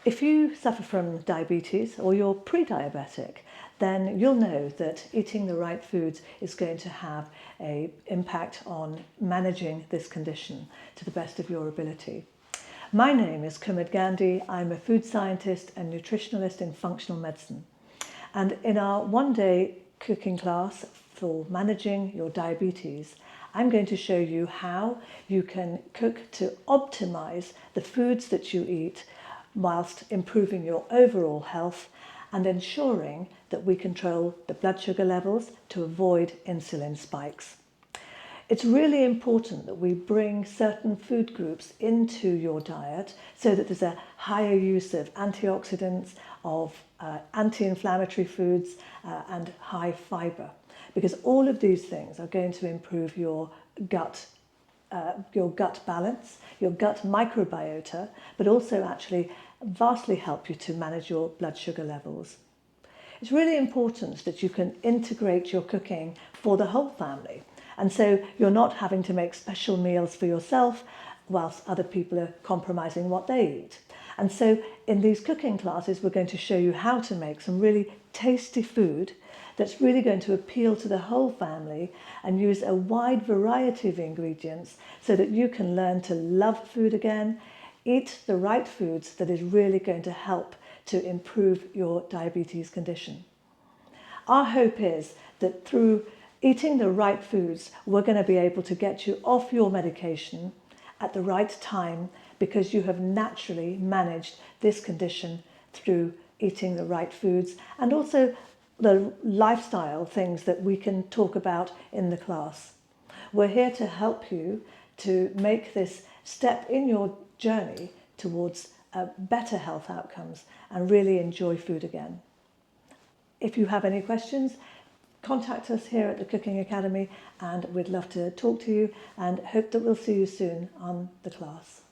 If you suffer from diabetes or you're pre-diabetic, then you'll know that eating the right foods is going to have an impact on managing this condition to the best of your ability. My name is Kumud Gandhi. I'm a food scientist and nutritionalist in functional medicine. And in our one-day cooking class for managing your diabetes, I'm going to show you how you can cook to optimize the foods that you eat whilst improving your overall health and ensuring that we control the blood sugar levels to avoid insulin spikes. It's really important that we bring certain food groups into your diet so that there's a higher use of antioxidants, of anti-inflammatory foods and high fibre, because all of these things are going to improve your gut balance, your gut microbiota, but also actually vastly help you to manage your blood sugar levels. It's really important that you can integrate your cooking for the whole family. And so you're not having to make special meals for yourself whilst other people are compromising what they eat. And so in these cooking classes, we're going to show you how to make some really tasty food that's really going to appeal to the whole family and use a wide variety of ingredients so that you can learn to love food again, eat the right foods that is really going to help to improve your diabetes condition. Our hope is that through eating the right foods, we're going to be able to get you off your medication at the right time because you have naturally managed this condition through eating the right foods and also the lifestyle things that we can talk about in the class. We're here to help you to make this step in your journey towards better health outcomes and really enjoy food again. If you have any questions, contact us here at the Cooking Academy and we'd love to talk to you and hope that we'll see you soon on the class.